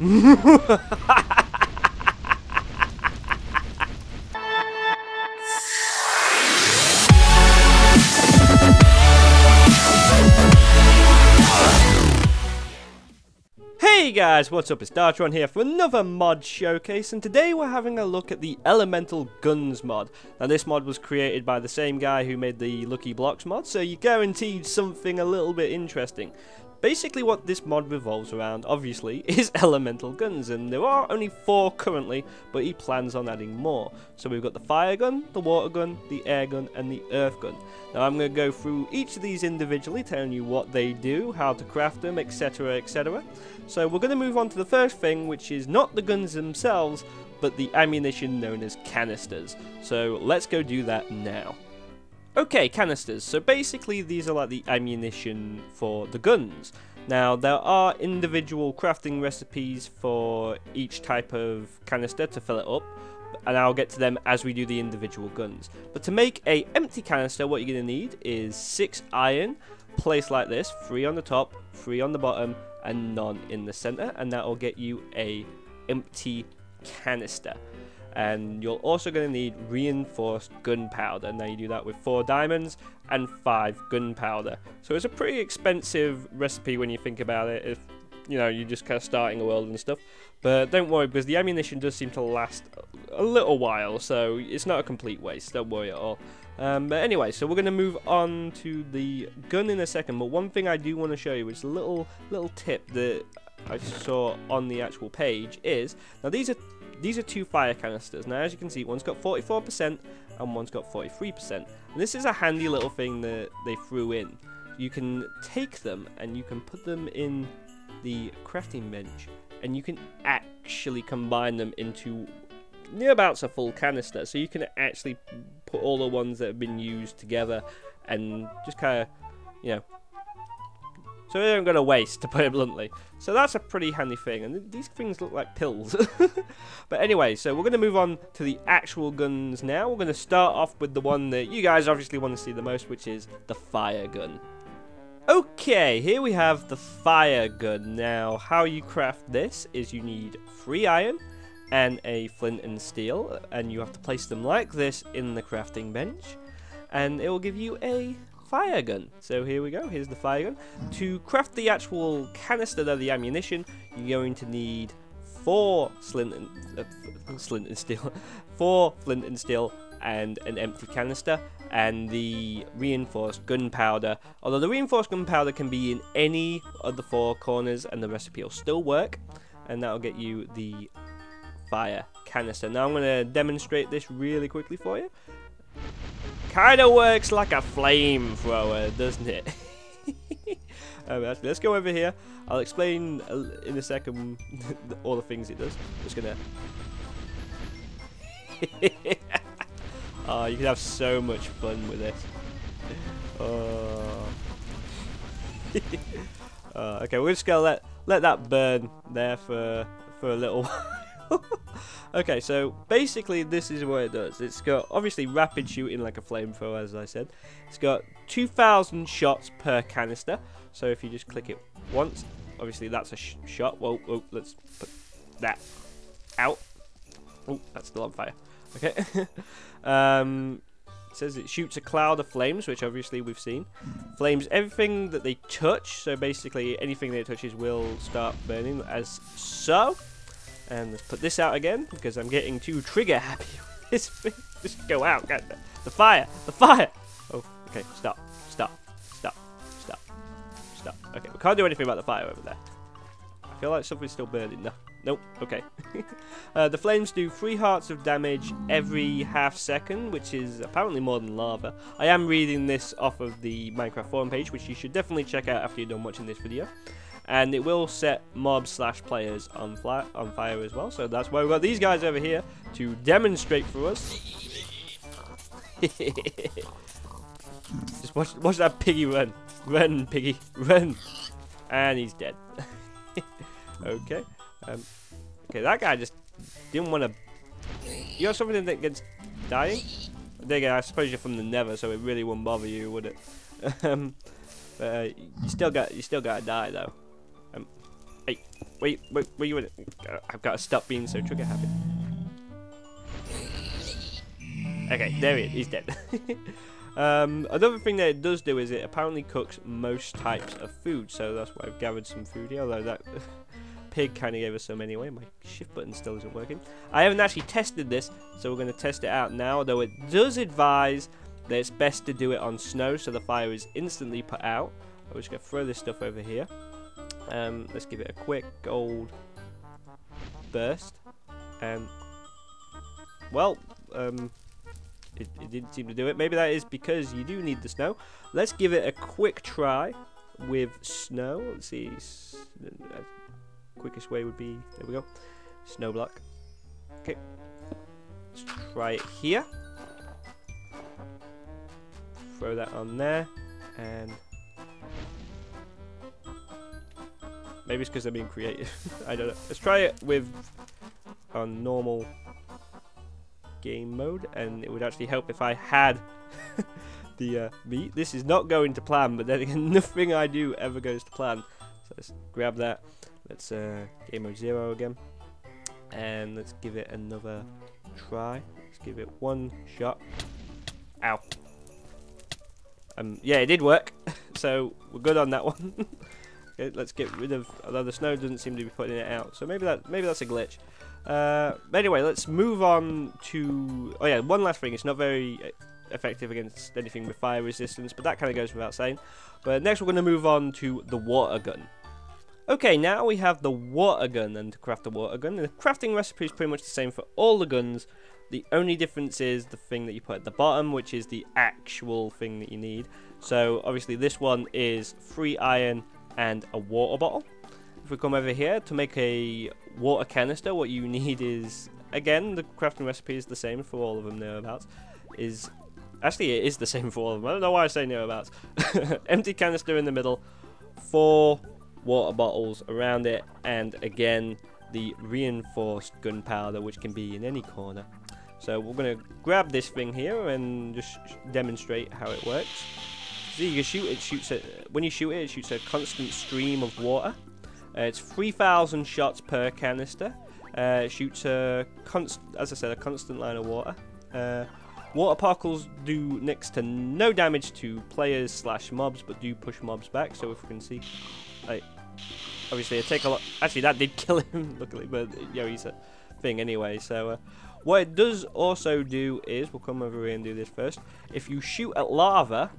Hey guys, what's up? It's Dartron here for another mod showcase, and today we're having a look at the Elemental Guns mod. Now this mod was created by the same guy who made the Lucky Blocks mod, so you're guaranteed something a little bit interesting. Basically what this mod revolves around, obviously, is elemental guns, and there are only 4 currently, but he plans on adding more. So we've got the fire gun, the water gun, the air gun, and the earth gun. Now I'm going to go through each of these individually, telling you what they do, how to craft them, etc, etc. So we're going to move on to the first thing, which is not the guns themselves, but the ammunition known as canisters. So let's go do that now. Okay, canisters. So basically these are like the ammunition for the guns. Now there are individual crafting recipes for each type of canister to fill it up, and I'll get to them as we do the individual guns. But to make a empty canister, what you're going to need is 6 iron, placed like this, 3 on the top, 3 on the bottom, and none in the center, and that will get you a empty canister. And you're also going to need reinforced gunpowder. Now you do that with 4 diamonds and 5 gunpowder. So it's a pretty expensive recipe when you think about it, if you know you're just kind of starting a world and stuff. But don't worry, because the ammunition does seem to last a little while, so it's not a complete waste. Don't worry at all. But anyway, so we're going to move on to the gun in a second. But one thing I do want to show you, which is a little tip that I saw on the actual page, is now these are 2 fire canisters. Now as you can see, one's got 44% and one's got 43%. And this is a handy little thing that they threw in. You can take them and you can put them in the crafting bench, and you can actually combine them into nearabouts a full canister. So you can actually put all the ones that have been used together and just kind of, you know, so they don't go to waste, to put it bluntly. So that's a pretty handy thing, and these things look like pills. But anyway, so we're going to move on to the actual guns now. We're going to start off with the one that you guys obviously want to see the most, which is the fire gun. Okay, here we have the fire gun. Now, how you craft this is you need 3 iron and a flint and steel, and you have to place them like this in the crafting bench, and it will give you a fire gun. So here we go, here's the fire gun. To craft the actual canister of the ammunition, you're going to need 4 flint and steel and an empty canister, and the reinforced gunpowder. Although the reinforced gunpowder can be in any of the 4 corners and the recipe will still work, and that'll get you the fire canister. Now I'm going to demonstrate this really quickly for you. Kinda works like a flamethrower, doesn't it? Actually, let's go over here. I'll explain in a second all the things it does. I'm just gonna. Oh, you can have so much fun with this. Oh. Okay, we're just gonna let that burn there for a little while. Okay, so basically this is what it does. It's got obviously rapid shooting like a flamethrower, as I said. It's got 2,000 shots per canister. So if you just click it once, obviously that's a shot. Whoa, let's put that out. Oh, that's still on fire. Okay. It says it shoots a cloud of flames, which obviously we've seen. Flames everything that they touch. So basically anything that it touches will start burning, as so. And let's put this out again, because I'm getting too trigger happy with this thing. Just go out. The fire! The fire! Oh, okay. Stop. Okay, we can't do anything about the fire over there. I feel like something's still burning. No. Nope. Okay. The flames do 3 hearts of damage every half second, which is apparently more than lava. I am reading this off of the Minecraft forum page, which you should definitely check out after you're done watching this video. And it will set mobs/players on fire as well. So that's why we've got these guys over here to demonstrate for us. Just watch that piggy run. Run, piggy, run. And he's dead. Okay. Okay, that guy just didn't want to. You got something that gets dying? There you go. I suppose you're from the Nether, so it really wouldn't bother you, would it? But you still got to die though. Hey, wait, where you in? I've got to stop being so trigger happy. Okay, there he is. He's dead. Another thing that it does do is it apparently cooks most types of food, so that's why I've gathered some food here, although that pig kind of gave us some anyway. My shift button still isn't working. I haven't actually tested this, so we're going to test it out now, though it does advise that it's best to do it on snow so the fire is instantly put out. I'm just going to throw this stuff over here. Let's give it a quick gold burst. Well, it didn't seem to do it. Maybe that is because you do need the snow. Let's give it a quick try with snow. Let's see. Quickest way would be, there we go, snow block. Okay, let's try it here. Throw that on there, and maybe it's because I'm being creative. I don't know. Let's try it with on normal game mode, and it would actually help if I had the meat. This is not going to plan, but then again, nothing I do ever goes to plan. So let's grab that. Let's game mode 0 again, and let's give it another try. Let's give it one shot. Ow. Yeah, it did work, so we're good on that one. Okay, let's get rid of. Although the snow doesn't seem to be putting it out, so maybe that's a glitch. But anyway, let's move on to. Oh yeah, one last thing. It's not very effective against anything with fire resistance, but that kind of goes without saying. But next, we're going to move on to the water gun. Okay, now we have the water gun, and to craft the water gun, the crafting recipe is pretty much the same for all the guns. The only difference is the thing that you put at the bottom, which is the actual thing that you need. So obviously this one is 3 iron and a water bottle. If we come over here to make a water canister, what you need is, again, the crafting recipe is the same for all of them thereabouts. Actually, it is the same for all of them. I don't know why I say thereabouts. Empty canister in the middle, 4 water bottles around it, and again the reinforced gunpowder, which can be in any corner. So we're going to grab this thing here and just demonstrate how it works. See, you can shoot it. When you shoot it, it shoots a constant stream of water. It's 3,000 shots per canister. It shoots as I said, a constant line of water. Water particles do next to no damage to players / mobs, but do push mobs back. So if we can see, obviously it take a lot. Actually, that did kill him, luckily, but yeah, he's a thing anyway. So what it does also do is, we'll come over here and do this first. If you shoot at lava,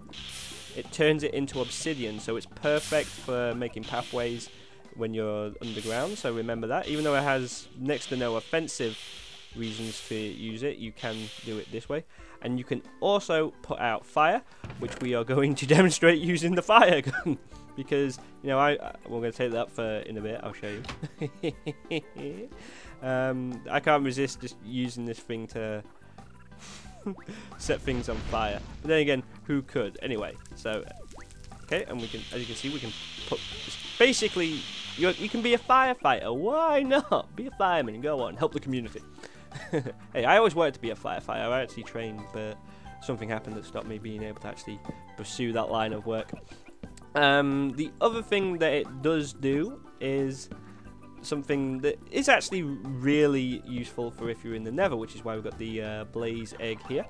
it turns it into obsidian, so it's perfect for making pathways when you're underground. So remember that, even though it has next to no offensive reasons to use it, you can do it this way. And you can also put out fire, which we are going to demonstrate using the fire gun. Because, you know, we're going to take that up for in a bit. I'll show you. I can't resist just using this thing to set things on fire. But then again, who could? Anyway, so okay, and we can, as you can see, we can put basically you can be a firefighter. Why not? Be a fireman and go on, help the community. Hey, I always wanted to be a firefighter. I actually trained, but something happened that stopped me being able to actually pursue that line of work. The other thing that it does do is something that is actually really useful for if you're in the Nether, which is why we've got the blaze egg here.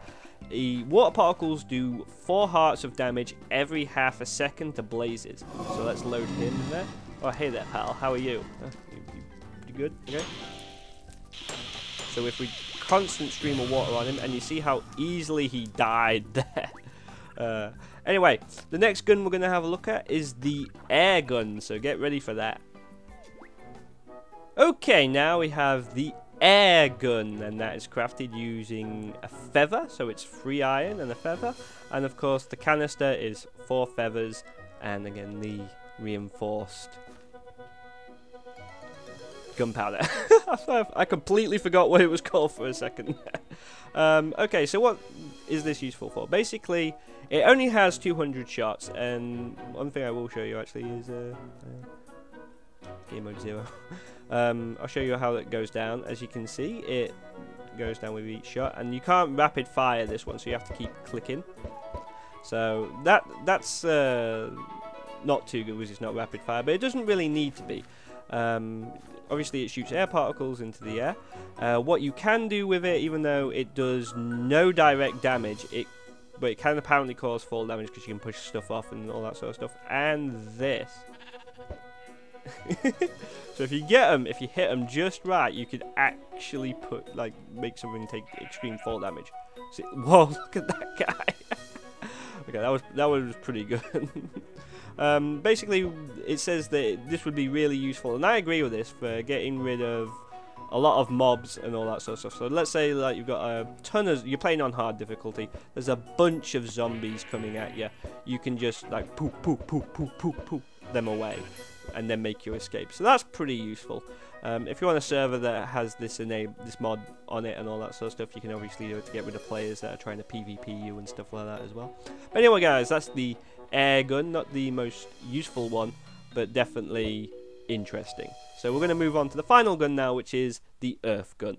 The water particles do 4 hearts of damage every half a second to blazes. So let's load him in there. Oh, hey there, pal. How are you? You pretty good? Okay. So if we constant stream of water on him, and you see how easily he died there. Anyway, the next gun we're going to have a look at is the air gun, so get ready for that. Okay, now we have the air gun, and that is crafted using a feather, so it's 3 iron and a feather, and of course the canister is 4 feathers, and again the reinforced gunpowder. I completely forgot what it was called for a second. Okay, so what is this useful for? Basically, it only has 200 shots, and one thing I will show you actually is game mode 0. I'll show you how it goes down. As you can see, it goes down with each shot, and you can't rapid fire this one, so you have to keep clicking. So that's not too good because it's not rapid fire, but it doesn't really need to be. Obviously, it shoots air particles into the air. What you can do with it, even though it does no direct damage, but it can apparently cause fall damage because you can push stuff off and all that sort of stuff. And this. So if you hit them just right, you could actually make something take extreme fall damage. See, whoa! Look at that guy. Okay, that was pretty good. Basically, it says that this would be really useful, and I agree with this for getting rid of a lot of mobs and all that sort of stuff. So let's say like you've got a ton of, you're playing on hard difficulty, there's a bunch of zombies coming at you. You can just like poop them away and then make your escape. So that's pretty useful. If you're on a server that has this mod on it and all that sort of stuff, you can obviously do it to get rid of players that are trying to PvP you and stuff like that as well. But anyway, guys, that's the air gun. Not the most useful one, but definitely interesting. So we're going to move on to the final gun now, which is the earth gun.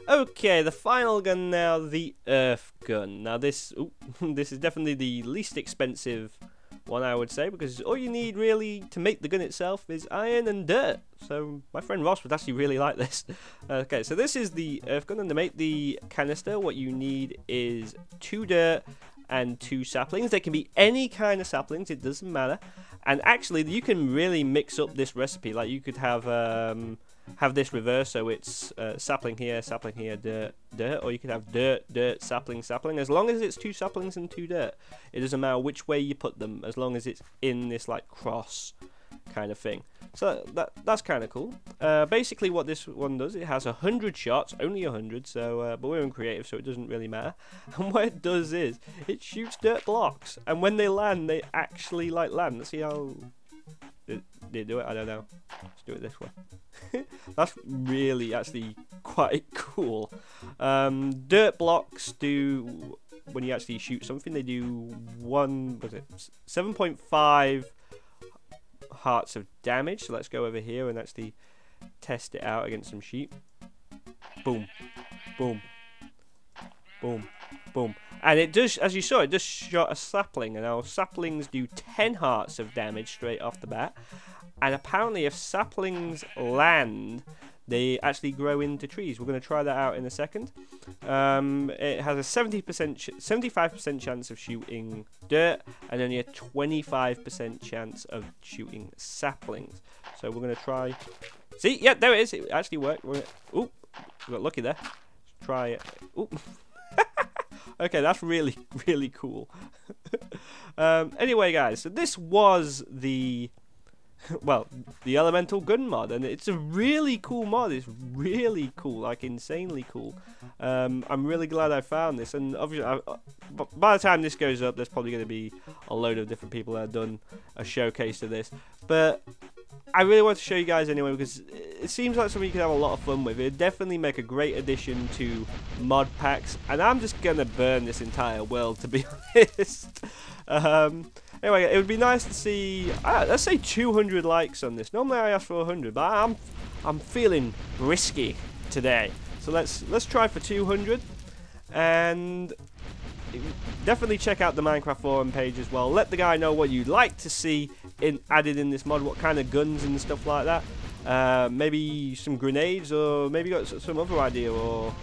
Okay, the final gun now, the earth gun. Now this is definitely the least expensive one, I would say, because all you need really to make the gun itself is iron and dirt. So my friend Ross would actually really like this. Okay, so this is the earth gun, and to make the canister, what you need is 2 dirt and 2 saplings. They can be any kind of saplings, it doesn't matter. And actually, you can really mix up this recipe. Like you could have this reverse, so it's sapling here, dirt, dirt, or you could have dirt, dirt, sapling, sapling. As long as it's 2 saplings and 2 dirt, it doesn't matter which way you put them, as long as it's in this like cross kind of thing. So that's kind of cool. Basically, what this one does, it has 100 shots, only 100. So, but we're in creative, so it doesn't really matter. And what it does is it shoots dirt blocks, and when they land, they actually like land. Let's see how they do it. I don't know. Let's do it this way. That's really actually quite cool. Dirt blocks do, when you actually shoot something, they do 7.5 hearts of damage. So let's go over here and actually test it out against some sheep. Boom, boom, boom, boom. And it does, as you saw, it just shot a sapling, and our saplings do 10 hearts of damage straight off the bat. And apparently if saplings land, they actually grow into trees. We're going to try that out in a second. It has a 75% chance of shooting dirt, and only a 25% chance of shooting saplings. So we're going to try. See, yeah, there it is. It actually worked. Oop, we got lucky there. Let's try it. Oop. Okay, that's really, really cool. Anyway, guys, so this was the elemental gun mod, and it's a really cool mod. It's really cool, like insanely cool. I'm really glad I found this, and obviously by the time this goes up, there's probably going to be a load of different people that have done a showcase of this, but I really want to show you guys anyway, because it seems like something you could have a lot of fun with. It'd definitely make a great addition to mod packs, and I'm just going to burn this entire world, to be honest. Anyway, it would be nice to see, let's say 200 likes on this. Normally I ask for 100, but I'm feeling risky today. So let's try for 200, and definitely check out the Minecraft forum page as well. Let the guy know what you'd like to see added in this mod, what kind of guns and stuff like that. Maybe some grenades, or maybe got some other idea or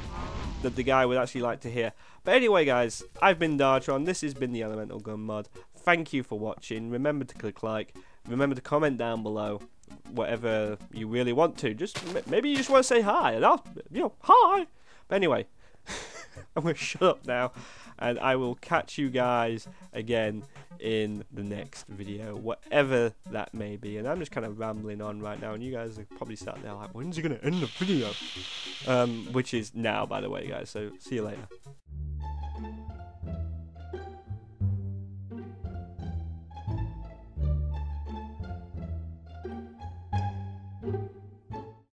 that the guy would actually like to hear. But anyway, guys, I've been Dartron. This has been the Elemental Gun mod. Thank you for watching. Remember to click like. Remember to comment down below whatever you really want to. Just maybe you just want to say hi, and I'll, hi. But anyway, I'm gonna shut up now, and I will catch you guys again in the next video, whatever that may be. And I'm just kind of rambling on right now, and you guys are probably starting there like, when's he gonna end the video? Which is now, by the way, guys. So see you later.